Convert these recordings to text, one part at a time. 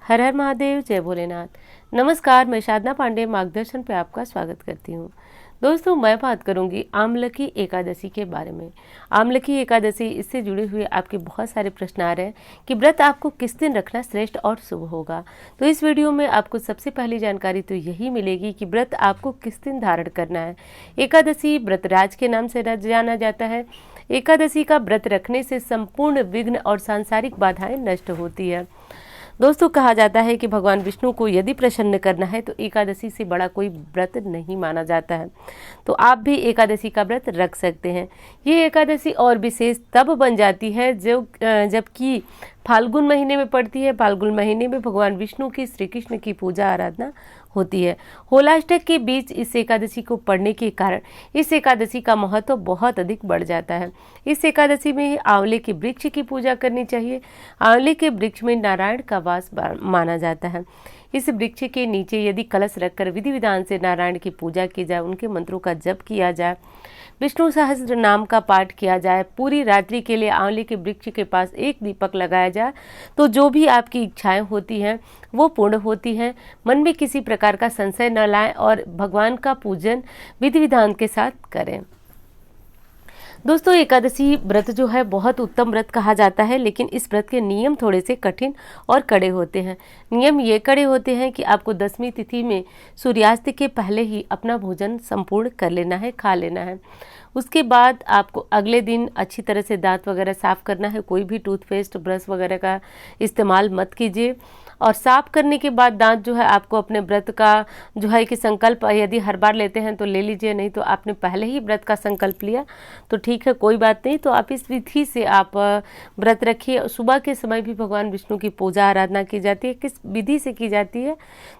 हर हर महादेव, जय भोलेनाथ। नमस्कार, मैं साधना पांडे मार्गदर्शन पे आपका स्वागत करती हूँ। दोस्तों, मैं बात करूंगी आमलकी एकादशी के बारे में। आमलकी एकादशी, इससे जुड़े हुए आपके बहुत सारे प्रश्न आ रहे हैं कि व्रत आपको किस दिन रखना श्रेष्ठ और शुभ होगा। तो इस वीडियो में आपको सबसे पहली जानकारी तो यही मिलेगी कि व्रत आपको किस दिन धारण करना है। एकादशी व्रतराज के नाम से जाना जाता है। एकादशी का व्रत रखने से संपूर्ण विघ्न और सांसारिक बाधाएं नष्ट होती है। दोस्तों, कहा जाता है कि भगवान विष्णु को यदि प्रसन्न करना है तो एकादशी से बड़ा कोई व्रत नहीं माना जाता है। तो आप भी एकादशी का व्रत रख सकते हैं। ये एकादशी और विशेष तब बन जाती है जबकि फाल्गुन महीने में पड़ती है। फाल्गुन महीने में भगवान विष्णु की, श्री कृष्ण की पूजा आराधना होती है। होलाष्टक के बीच इस एकादशी को पढ़ने के कारण इस एकादशी का महत्व बहुत अधिक बढ़ जाता है। इस एकादशी में आंवले के वृक्ष की पूजा करनी चाहिए। आंवले के वृक्ष में नारायण का वास माना जाता है। इस वृक्ष के नीचे यदि कलश रखकर विधि विधान से नारायण की पूजा की जाए, उनके मंत्रों का जप किया जाए, विष्णु सहस्त्र नाम का पाठ किया जाए, पूरी रात्रि के लिए आंवले के वृक्ष के पास एक दीपक लगाया जाए, तो जो भी आपकी इच्छाएं होती हैं वो पूर्ण होती हैं। मन में किसी प्रकार का संशय न लाएं और भगवान का पूजन विधि विधान के साथ करें। दोस्तों, एकादशी व्रत जो है बहुत उत्तम व्रत कहा जाता है, लेकिन इस व्रत के नियम थोड़े से कठिन और कड़े होते हैं। नियम ये कड़े होते हैं कि आपको 10वीं तिथि में सूर्यास्त के पहले ही अपना भोजन संपूर्ण कर लेना है, खा लेना है। उसके बाद आपको अगले दिन अच्छी तरह से दांत वगैरह साफ करना है। कोई भी टूथपेस्ट, ब्रश वगैरह का इस्तेमाल मत कीजिए। और साफ करने के बाद दांत जो है आपको अपने व्रत का जो है कि संकल्प यदि हर बार लेते हैं तो ले लीजिए, नहीं तो आपने पहले ही व्रत का संकल्प लिया तो ठीक है, कोई बात नहीं। तो आप इस विधि से आप व्रत रखिए। सुबह के समय भी भगवान विष्णु की पूजा आराधना की जाती है। किस विधि से की जाती है?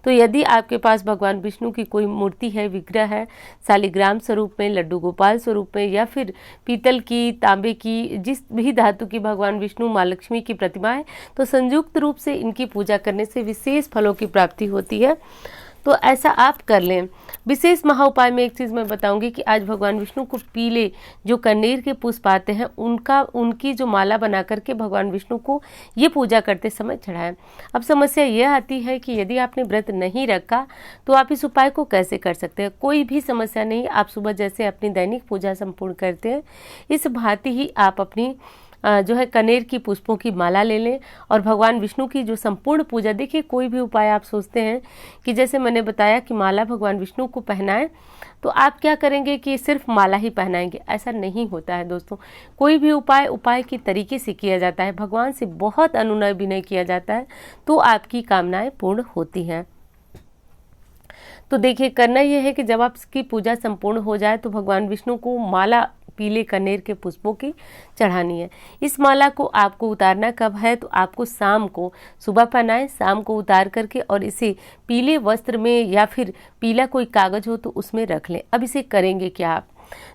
तो यदि आपके पास भगवान विष्णु की कोई मूर्ति है, विग्रह है, शालिग्राम स्वरूप में, लड्डू गोपाल स्वरूप में, या फिर पीतल की, तांबे की, जिस भी धातु की भगवान विष्णु माँ लक्ष्मी की प्रतिमा है, तो संयुक्त रूप से इनकी पूजा करने से विशेष फलों की प्राप्ति होती है। तो ऐसा आप कर लें। विशेष महा उपाय में एक चीज़ मैं बताऊंगी कि आज भगवान विष्णु को पीले जो कनेर के पुष्प आते हैं उनकी जो माला बना करके भगवान विष्णु को ये पूजा करते समय चढ़ाएं। अब समस्या ये आती है कि यदि आपने व्रत नहीं रखा तो आप इस उपाय को कैसे कर सकते हैं? कोई भी समस्या नहीं। आप सुबह जैसे अपनी दैनिक पूजा संपूर्ण करते हैं, इस भांति ही आप अपनी जो है कनेर की पुष्पों की माला ले लें और भगवान विष्णु की जो संपूर्ण पूजा, देखिए कोई भी उपाय आप सोचते हैं कि जैसे मैंने बताया कि माला भगवान विष्णु को पहनाएं, तो आप क्या करेंगे कि सिर्फ माला ही पहनाएंगे, ऐसा नहीं होता है दोस्तों। कोई भी उपाय की तरीके से किया जाता है, भगवान से बहुत अनुनय विनय किया जाता है, तो आपकी कामनाएं पूर्ण होती हैं। तो देखिए, करना यह है कि जब आपकी पूजा संपूर्ण हो जाए तो भगवान विष्णु को माला पीले कनेर के पुष्पों की चढ़ानी है। इस माला को आपको उतारना कब है? तो आपको शाम को, सुबह पहनाएं, शाम को उतार करके और इसे पीले वस्त्र में या फिर पीला कोई कागज हो तो उसमें रख लें। अब इसे करेंगे क्या आप?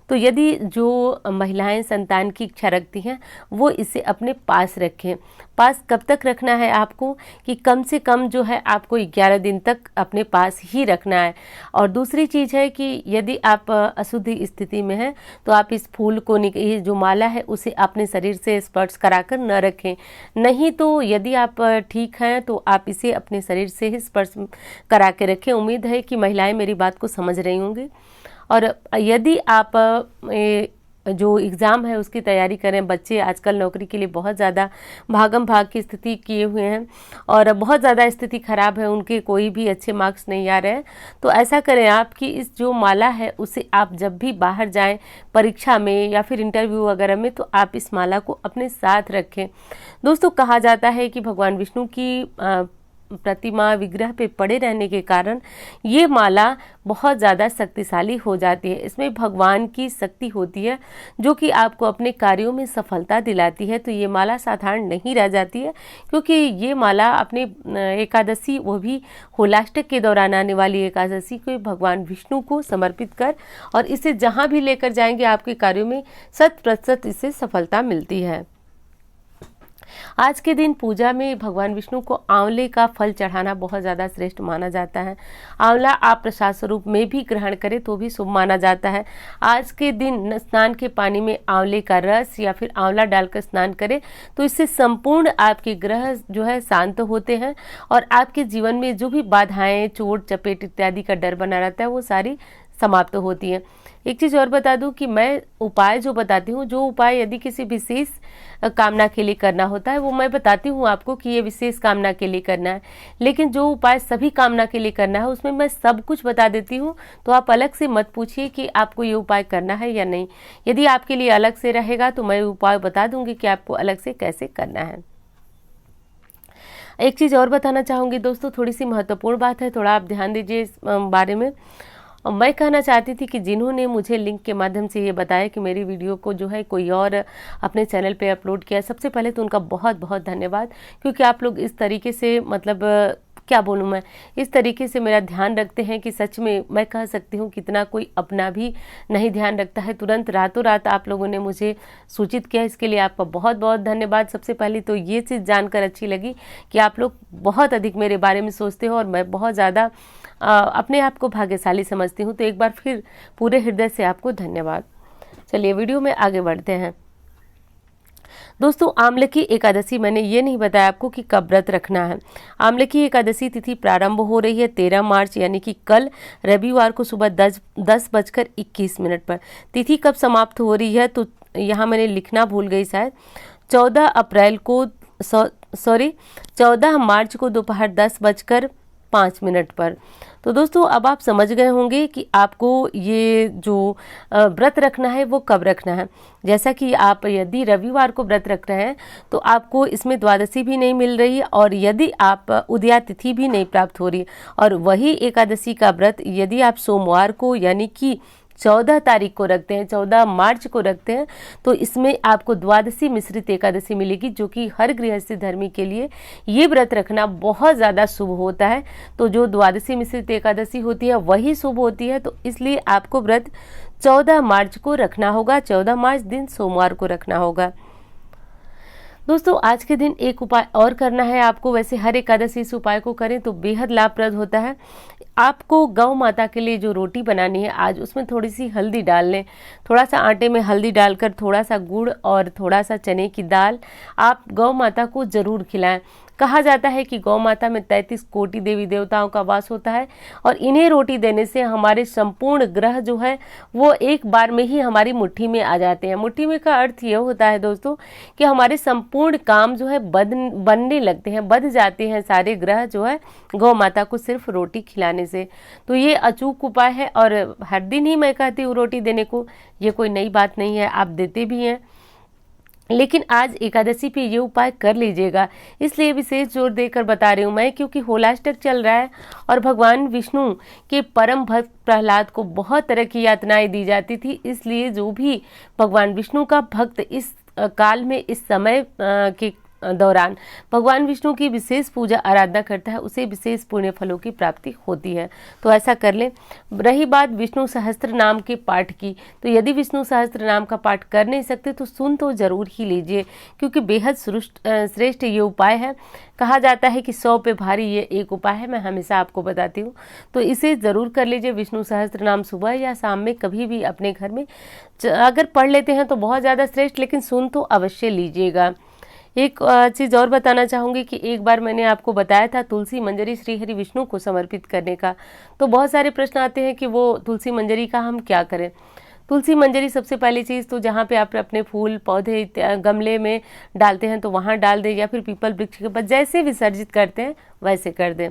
तो यदि जो महिलाएं संतान की इच्छा रखती हैं वो इसे अपने पास रखें। पास कब तक रखना है आपको? कि कम से कम जो है आपको 11 दिन तक अपने पास ही रखना है। और दूसरी चीज़ है कि यदि आप अशुद्ध स्थिति में हैं तो आप इस फूल को, ये जो माला है, उसे अपने शरीर से स्पर्श कराकर न रखें। नहीं तो यदि आप ठीक हैं तो आप इसे अपने शरीर से ही स्पर्श करा के रखें। उम्मीद है कि महिलाएं मेरी बात को समझ रही होंगी। और यदि आप जो एग्ज़ाम है उसकी तैयारी करें, बच्चे आजकल नौकरी के लिए बहुत ज़्यादा भागम भाग की स्थिति किए हुए हैं और बहुत ज़्यादा स्थिति ख़राब है, उनके कोई भी अच्छे मार्क्स नहीं आ रहे हैं, तो ऐसा करें आप कि इस जो माला है उसे आप जब भी बाहर जाएं परीक्षा में या फिर इंटरव्यू वगैरह में, तो आप इस माला को अपने साथ रखें। दोस्तों, कहा जाता है कि भगवान विष्णु की प्रतिमा, विग्रह पे पड़े रहने के कारण ये माला बहुत ज़्यादा शक्तिशाली हो जाती है। इसमें भगवान की शक्ति होती है जो कि आपको अपने कार्यों में सफलता दिलाती है। तो ये माला साधारण नहीं रह जाती है, क्योंकि ये माला अपने एकादशी, वो भी होलाष्टक के दौरान आने वाली एकादशी को भगवान विष्णु को समर्पित कर और इसे जहाँ भी लेकर जाएंगे आपके कार्यों में 100% इससे सफलता मिलती है। आज के दिन पूजा में भगवान विष्णु को आंवले का फल चढ़ाना बहुत ज़्यादा श्रेष्ठ माना जाता है। आंवला आप प्रसाद स्वरूप में भी ग्रहण करें तो भी शुभ माना जाता है। आज के दिन स्नान के पानी में आंवले का रस या फिर आंवला डालकर स्नान करें तो इससे संपूर्ण आपके ग्रह जो है शांत होते हैं और आपके जीवन में जो भी बाधाएं, चोट चपेट इत्यादि का डर बना रहता है वो सारी समाप्त होती है। एक चीज़ और बता दूं कि मैं उपाय जो बताती हूँ, जो उपाय यदि किसी विशेष कामना के लिए करना होता है वो मैं बताती हूँ आपको कि ये विशेष कामना के लिए करना है, लेकिन जो उपाय सभी कामना के लिए करना है उसमें मैं सब कुछ बता देती हूँ। तो आप अलग से मत पूछिए कि आपको ये उपाय करना है या नहीं। यदि आपके लिए अलग से रहेगा तो मैं उपाय बता दूंगी कि आपको अलग से कैसे करना है। एक चीज़ और बताना चाहूँगी दोस्तों, थोड़ी सी महत्वपूर्ण बात है, थोड़ा आप ध्यान दीजिए इस बारे में। मैं कहना चाहती थी कि जिन्होंने मुझे लिंक के माध्यम से ये बताया कि मेरी वीडियो को जो है कोई और अपने चैनल पे अपलोड किया, सबसे पहले तो उनका बहुत बहुत धन्यवाद, क्योंकि आप लोग इस तरीके से मतलब क्या बोलूँ मैं, इस तरीके से मेरा ध्यान रखते हैं कि सच में मैं कह सकती हूँ कितना कोई अपना भी नहीं ध्यान रखता है। तुरंत रातों रात आप लोगों ने मुझे सूचित किया, इसके लिए आपका बहुत बहुत धन्यवाद। सबसे पहले तो ये चीज़ जानकर अच्छी लगी कि आप लोग बहुत अधिक मेरे बारे में सोचते हो और मैं बहुत ज़्यादा अपने आप को भाग्यशाली समझती हूँ। तो एक बार फिर पूरे हृदय से आपको धन्यवाद। चलिए वीडियो में आगे बढ़ते हैं। दोस्तों, आमलकी एकादशी, मैंने ये नहीं बताया आपको कि कब व्रत रखना है। आमलकी एकादशी तिथि प्रारंभ हो रही है 13 मार्च यानी कि कल रविवार को सुबह 10:21 पर। तिथि कब समाप्त हो रही है तो यहाँ मैंने लिखना भूल गई शायद, 14 मार्च को दोपहर 10:05 पर। तो दोस्तों अब आप समझ गए होंगे कि आपको ये जो व्रत रखना है वो कब रखना है। जैसा कि आप यदि रविवार को व्रत रख रहे हैं तो आपको इसमें द्वादशी भी नहीं मिल रही है और यदि आप उदया तिथि भी नहीं प्राप्त हो रही है, और वही एकादशी का व्रत यदि आप सोमवार को यानी कि 14 तारीख को रखते हैं, 14 मार्च को रखते हैं, तो इसमें आपको द्वादशी मिश्रित एकादशी मिलेगी, जो कि हर गृहस्थी धर्मी के लिए ये व्रत रखना बहुत ज़्यादा शुभ होता है। तो जो द्वादशी मिश्रित एकादशी होती है वही शुभ होती है, तो इसलिए आपको व्रत 14 मार्च को रखना होगा। 14 मार्च दिन सोमवार को रखना होगा। दोस्तों आज के दिन एक उपाय और करना है आपको। वैसे हर एकादशी इस उपाय को करें तो बेहद लाभप्रद होता है। आपको गौ माता के लिए जो रोटी बनानी है आज, उसमें थोड़ी सी हल्दी डाल लें। थोड़ा सा आटे में हल्दी डालकर थोड़ा सा गुड़ और थोड़ा सा चने की दाल आप गौ माता को जरूर खिलाएं। कहा जाता है कि गौ माता में 33 कोटि देवी देवताओं का वास होता है और इन्हें रोटी देने से हमारे संपूर्ण ग्रह जो है वो एक बार में ही हमारी मुट्ठी में आ जाते हैं। मुट्ठी में का अर्थ ये होता है दोस्तों कि हमारे संपूर्ण काम जो है बनने लगते हैं, बन जाते हैं सारे ग्रह जो है गौ माता को सिर्फ रोटी खिलाने से। तो ये अचूक उपाय है और हर दिन ही मैं कहती हूँ रोटी देने को, ये कोई नई बात नहीं है, आप देते भी हैं, लेकिन आज एकादशी पे ये उपाय कर लीजिएगा। इसलिए विशेष जोर देकर बता रही हूँ मैं, क्योंकि होलाष्टक चल रहा है और भगवान विष्णु के परम भक्त प्रहलाद को बहुत तरह की यातनाएं दी जाती थी। इसलिए जो भी भगवान विष्णु का भक्त इस काल में, इस समय के दौरान भगवान विष्णु की विशेष पूजा आराधना करता है, उसे विशेष पुण्य फलों की प्राप्ति होती है। तो ऐसा कर लें। रही बात विष्णु सहस्त्र नाम के पाठ की, तो यदि विष्णु सहस्त्र नाम का पाठ कर नहीं सकते तो सुन तो जरूर ही लीजिए, क्योंकि बेहद श्रेष्ठ ये उपाय है। कहा जाता है कि 100 पे भारी ये एक उपाय है, मैं हमेशा आपको बताती हूँ, तो इसे ज़रूर कर लीजिए। विष्णु सहस्त्र नाम सुबह या शाम में कभी भी अपने घर में अगर पढ़ लेते हैं तो बहुत ज़्यादा श्रेष्ठ, लेकिन सुन तो अवश्य लीजिएगा। एक चीज़ और बताना चाहूँगी कि एक बार मैंने आपको बताया था तुलसी मंजरी श्री हरि विष्णु को समर्पित करने का, तो बहुत सारे प्रश्न आते हैं कि वो तुलसी मंजरी का हम क्या करें। तुलसी मंजरी सबसे पहली चीज़ तो जहाँ पे आप अपने फूल पौधे गमले में डालते हैं तो वहाँ डाल दें, या फिर पीपल वृक्ष के पास, जैसे विसर्जित करते हैं वैसे कर दें।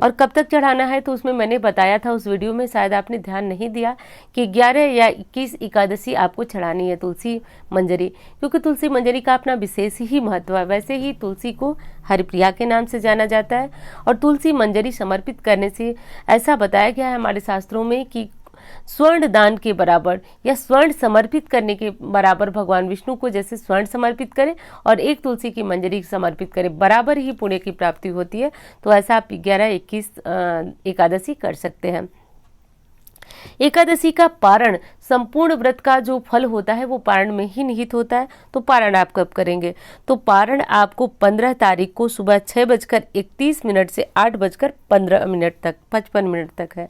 और कब तक चढ़ाना है तो उसमें मैंने बताया था उस वीडियो में, शायद आपने ध्यान नहीं दिया, कि 11 या 21 एकादशी आपको चढ़ानी है तुलसी मंजरी, क्योंकि तुलसी मंजरी का अपना विशेष ही महत्व है। वैसे ही तुलसी को हरिप्रिया के नाम से जाना जाता है और तुलसी मंजरी समर्पित करने से ऐसा बताया गया है हमारे शास्त्रों में कि स्वर्ण दान के बराबर या स्वर्ण समर्पित करने के बराबर भगवान विष्णु को जैसे स्वर्ण समर्पित करें और एक तुलसी की मंजरी समर्पित करें, बराबर ही पुण्य की प्राप्ति होती है। तो ऐसा आप 11-21 एकादशी कर सकते हैं। एकादशी का पारण, संपूर्ण व्रत का जो फल होता है वो पारण में ही निहित होता है। तो पारण आप कब करेंगे? तो पारण आपको 15 तारीख को सुबह 6:31 से 8:15 तक 55 मिनट तक है।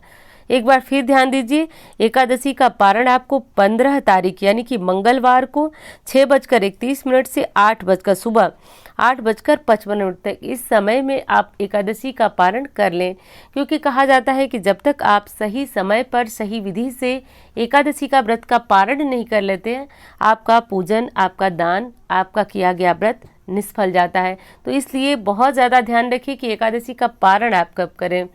एक बार फिर ध्यान दीजिए, एकादशी का पारण आपको 15 तारीख यानी कि मंगलवार को 6:31 से सुबह 8:55 तक, इस समय में आप एकादशी का पारण कर लें। क्योंकि कहा जाता है कि जब तक आप सही समय पर सही विधि से एकादशी का व्रत का पारण नहीं कर लेते हैं, आपका पूजन, आपका दान, आपका किया गया व्रत निष्फल जाता है। तो इसलिए बहुत ज़्यादा ध्यान रखिए कि एकादशी का पारण आप कब करें।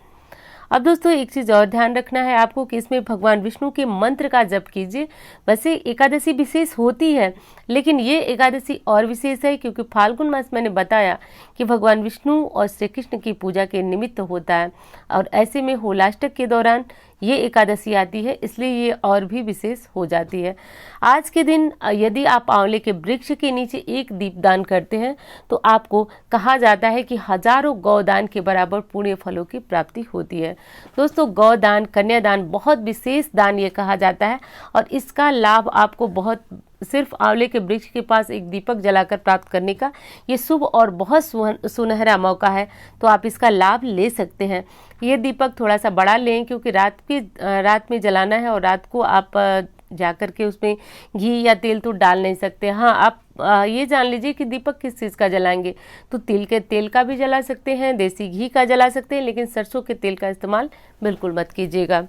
अब दोस्तों एक चीज़ और ध्यान रखना है आपको कि इसमें भगवान विष्णु के मंत्र का जप कीजिए। वैसे एकादशी विशेष होती है, लेकिन ये एकादशी और विशेष है क्योंकि फाल्गुन मास मैंने बताया कि भगवान विष्णु और श्री कृष्ण की पूजा के निमित्त होता है, और ऐसे में होलाष्टक के दौरान ये एकादशी आती है, इसलिए ये और भी विशेष हो जाती है। आज के दिन यदि आप आंवले के वृक्ष के नीचे एक दीपदान करते हैं तो आपको कहा जाता है कि हजारों गौदान के बराबर पुण्य फलों की प्राप्ति होती है। दोस्तों गौदान, कन्यादान बहुत विशेष दान ये कहा जाता है, और इसका लाभ आपको बहुत सिर्फ आंवले के वृक्ष के पास एक दीपक जलाकर प्राप्त करने का ये शुभ और बहुत सुनहरा मौका है। तो आप इसका लाभ ले सकते हैं। ये दीपक थोड़ा सा बड़ा लें क्योंकि रात में जलाना है, और रात को आप जाकर के उसमें घी या तेल तो डाल नहीं सकते। हाँ, आप ये जान लीजिए कि दीपक किस चीज़ का जलाएंगे। तो तिल के तेल का भी जला सकते हैं, देसी घी का जला सकते हैं, लेकिन सरसों के तेल का इस्तेमाल बिल्कुल मत कीजिएगा।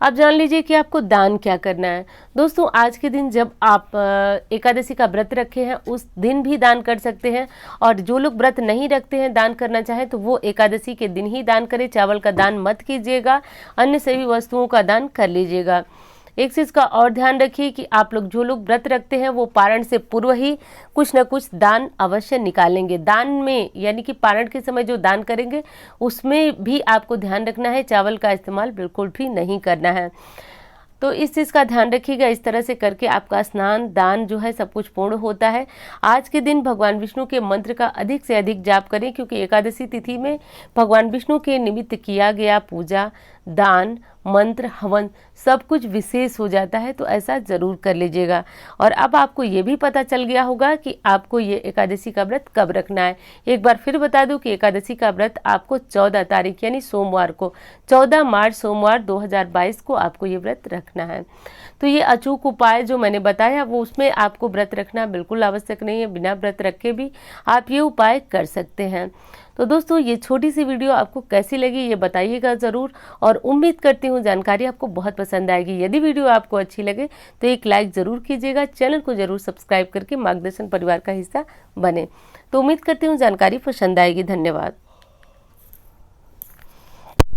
अब जान लीजिए कि आपको दान क्या करना है। दोस्तों आज के दिन जब आप एकादशी का व्रत रखे हैं उस दिन भी दान कर सकते हैं, और जो लोग व्रत नहीं रखते हैं दान करना चाहें तो वो एकादशी के दिन ही दान करें। चावल का दान मत कीजिएगा, अन्य सभी वस्तुओं का दान कर लीजिएगा। एक चीज़ का और ध्यान रखिए कि आप लोग जो लोग व्रत रखते हैं वो पारण से पूर्व ही कुछ न कुछ दान अवश्य निकालेंगे। दान में यानी कि पारण के समय जो दान करेंगे उसमें भी आपको ध्यान रखना है, चावल का इस्तेमाल बिल्कुल भी नहीं करना है। तो इस चीज़ का ध्यान रखिएगा। इस तरह से करके आपका स्नान, दान जो है सब कुछ पूर्ण होता है। आज के दिन भगवान विष्णु के मंत्र का अधिक से अधिक जाप करें, क्योंकि एकादशी तिथि में भगवान विष्णु के निमित्त किया गया पूजा, दान, मंत्र, हवन सब कुछ विशेष हो जाता है। तो ऐसा जरूर कर लीजिएगा। और अब आपको ये भी पता चल गया होगा कि आपको ये एकादशी का व्रत कब रखना है। एक बार फिर बता दूं कि एकादशी का व्रत आपको 14 तारीख यानी सोमवार को, 14 मार्च सोमवार 2022 को आपको ये व्रत रखना है। तो ये अचूक उपाय जो मैंने बताया वो उसमें आपको व्रत रखना बिल्कुल आवश्यक नहीं है, बिना व्रत रखे भी आप ये उपाय कर सकते हैं। तो दोस्तों ये छोटी सी वीडियो आपको कैसी लगी ये बताइएगा ज़रूर, और उम्मीद करती हूँ जानकारी आपको बहुत पसंद आएगी। यदि वीडियो आपको अच्छी लगे तो एक लाइक ज़रूर कीजिएगा, चैनल को ज़रूर सब्सक्राइब करके मार्गदर्शन परिवार का हिस्सा बने। तो उम्मीद करती हूँ जानकारी पसंद आएगी। धन्यवाद।